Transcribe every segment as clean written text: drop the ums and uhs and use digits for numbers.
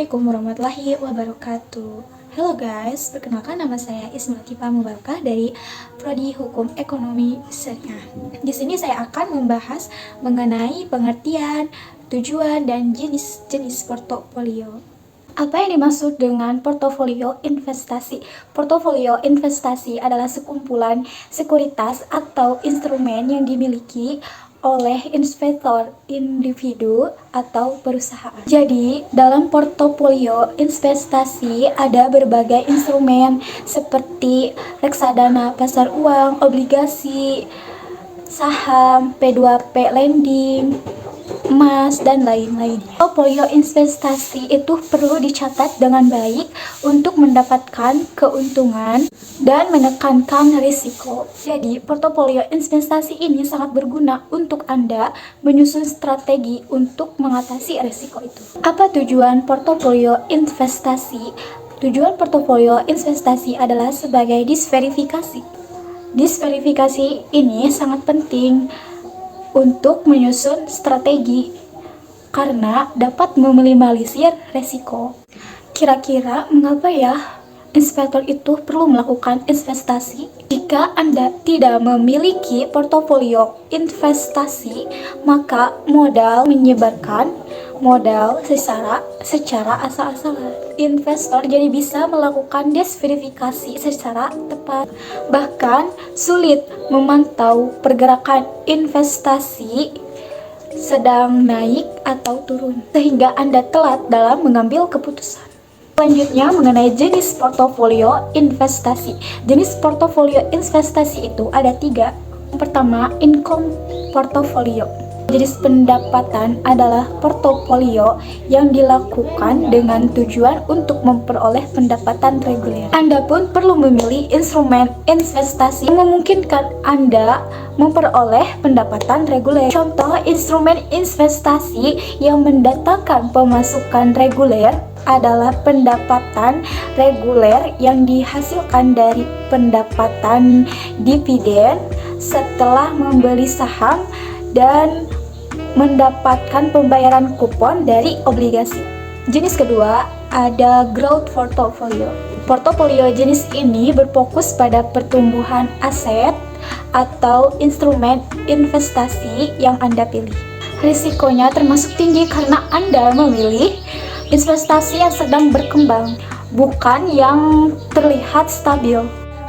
Assalamualaikum warahmatullahi wabarakatuh. Halo guys, perkenalkan nama saya Ismail Kipa Mubarakah dari Prodi Hukum Ekonomi Syariah. Di sini saya akan membahas mengenai pengertian, tujuan, dan jenis-jenis portofolio. Apa yang dimaksud dengan portofolio investasi? Portofolio investasi adalah sekumpulan sekuritas atau instrumen yang dimiliki oleh investor individu atau perusahaan. Jadi, dalam portofolio investasi ada berbagai instrumen seperti reksadana pasar uang, obligasi, saham, P2P lending, emas, dan lain-lain. Portofolio investasi itu perlu dicatat dengan baik untuk mendapatkan keuntungan dan menekankan risiko. Jadi, portofolio investasi ini sangat berguna untuk Anda menyusun strategi untuk mengatasi risiko itu. Apa tujuan portofolio investasi? Tujuan portofolio investasi adalah sebagai disverifikasi. Disverifikasi ini sangat penting untuk menyusun strategi karena dapat meminimalisir resiko. Kira-kira mengapa ya investor itu perlu melakukan investasi? Jika Anda tidak memiliki portofolio investasi, maka modal menyebarkan modal secara asal-asalan. Investor jadi bisa melakukan disverifikasi secara tepat, bahkan sulit memantau pergerakan investasi sedang naik atau turun, sehingga Anda telat dalam mengambil keputusan. Selanjutnya mengenai jenis portofolio investasi. Jenis portofolio investasi itu ada 3. Yang pertama, income portfolio. Jenis pendapatan adalah portofolio yang dilakukan dengan tujuan untuk memperoleh pendapatan reguler. Anda pun perlu memilih instrumen investasi yang memungkinkan Anda memperoleh pendapatan reguler. Contoh instrumen investasi yang mendatangkan pemasukan reguler adalah pendapatan reguler yang dihasilkan dari pendapatan dividen setelah membeli saham dan mendapatkan pembayaran kupon dari obligasi. Jenis kedua ada growth portfolio. Portofolio jenis ini berfokus pada pertumbuhan aset atau instrumen investasi yang Anda pilih. Risikonya termasuk tinggi karena Anda memilih investasi yang sedang berkembang, bukan yang terlihat stabil.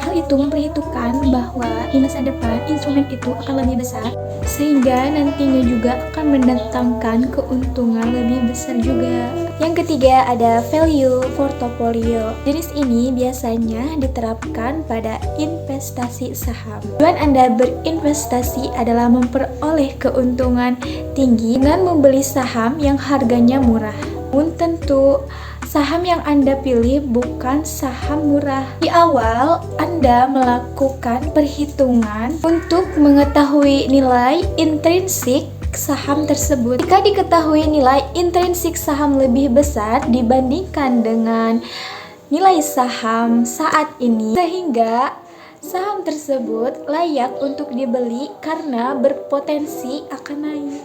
Hal itu memperhitungkan bahwa di masa depan instrumen itu akan lebih besar, sehingga nantinya juga akan mendatangkan keuntungan lebih besar juga. Yang ketiga ada value portfolio. Jenis ini biasanya diterapkan pada investasi saham. Tujuan Anda berinvestasi adalah memperoleh keuntungan tinggi dengan membeli saham yang harganya murah. Namun tentu saham yang Anda pilih bukan saham murah. Di awal, Anda melakukan perhitungan untuk mengetahui nilai intrinsik saham tersebut. Jika diketahui nilai intrinsik saham lebih besar dibandingkan dengan nilai saham saat ini, sehingga saham tersebut layak untuk dibeli karena berpotensi akan naik.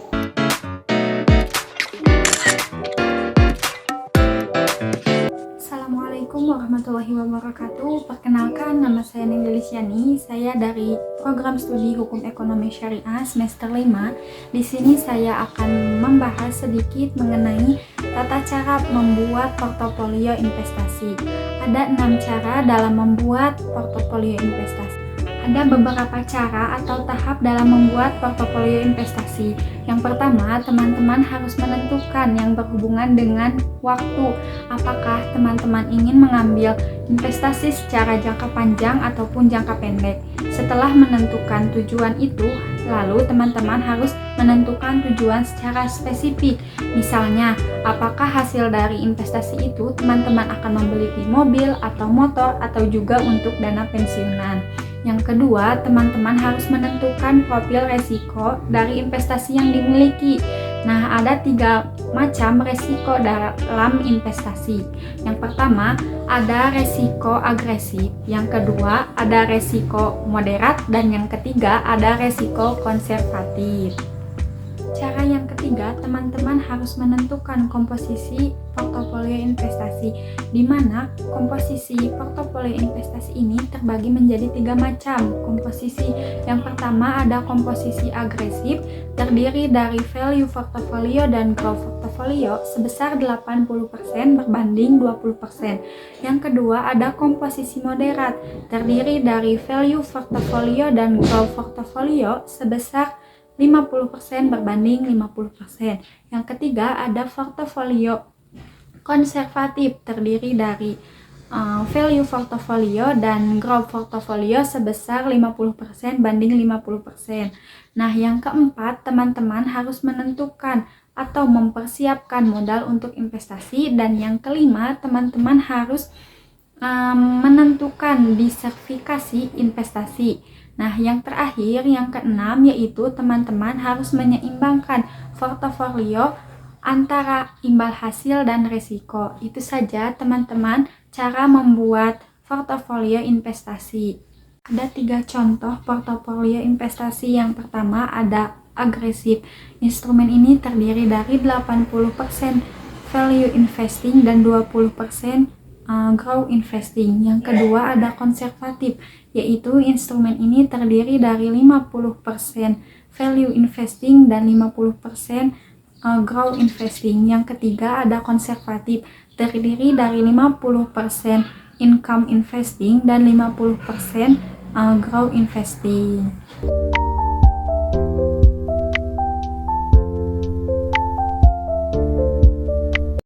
Assalamualaikum warahmatullahi wabarakatuh. Perkenalkan, nama saya Nenggelis Lisyani. Saya dari program studi Hukum Ekonomi Syariah semester 5. Di sini saya akan membahas sedikit mengenai tata cara membuat portofolio investasi. Ada 6 cara dalam membuat portofolio investasi. Ada beberapa cara atau tahap dalam membuat portofolio investasi. Yang pertama, teman-teman harus menentukan yang berhubungan dengan waktu. Apakah teman-teman ingin mengambil investasi secara jangka panjang ataupun jangka pendek? Setelah menentukan tujuan itu, lalu teman-teman harus menentukan tujuan secara spesifik. Misalnya, apakah hasil dari investasi itu teman-teman akan membeli mobil atau motor atau juga untuk dana pensiunan. Yang kedua, teman-teman harus menentukan profil resiko dari investasi yang dimiliki. Nah, ada 3 macam resiko dalam investasi. Yang pertama, ada resiko agresif. Yang kedua, ada resiko moderat. Dan yang ketiga, ada resiko konservatif. Cara yang ketiga ketiga, teman-teman harus menentukan komposisi portofolio investasi, di mana komposisi portofolio investasi ini terbagi menjadi 3 macam komposisi. Yang pertama ada komposisi agresif, terdiri dari value portfolio dan growth portfolio sebesar 80% berbanding 20%. Yang kedua ada komposisi moderat, terdiri dari value portfolio dan growth portfolio sebesar 50% berbanding 50%. Yang ketiga ada portofolio konservatif, terdiri dari value portfolio dan growth portfolio sebesar 50% banding 50%. Nah, yang keempat, teman-teman harus menentukan atau mempersiapkan modal untuk investasi, dan yang kelima, teman-teman harus menentukan diversifikasi investasi. Nah, yang terakhir, yang keenam, yaitu teman-teman harus menyeimbangkan portofolio antara imbal hasil dan risiko. Itu saja teman-teman cara membuat portofolio investasi. Ada 3 contoh portofolio investasi. Yang pertama ada agresif. Instrumen ini terdiri dari 80% value investing dan 20% growth investing. Yang kedua ada konservatif, yaitu instrumen ini terdiri dari 50% value investing dan 50% growth investing. Yang ketiga ada konservatif, terdiri dari 50% income investing dan 50% growth investing.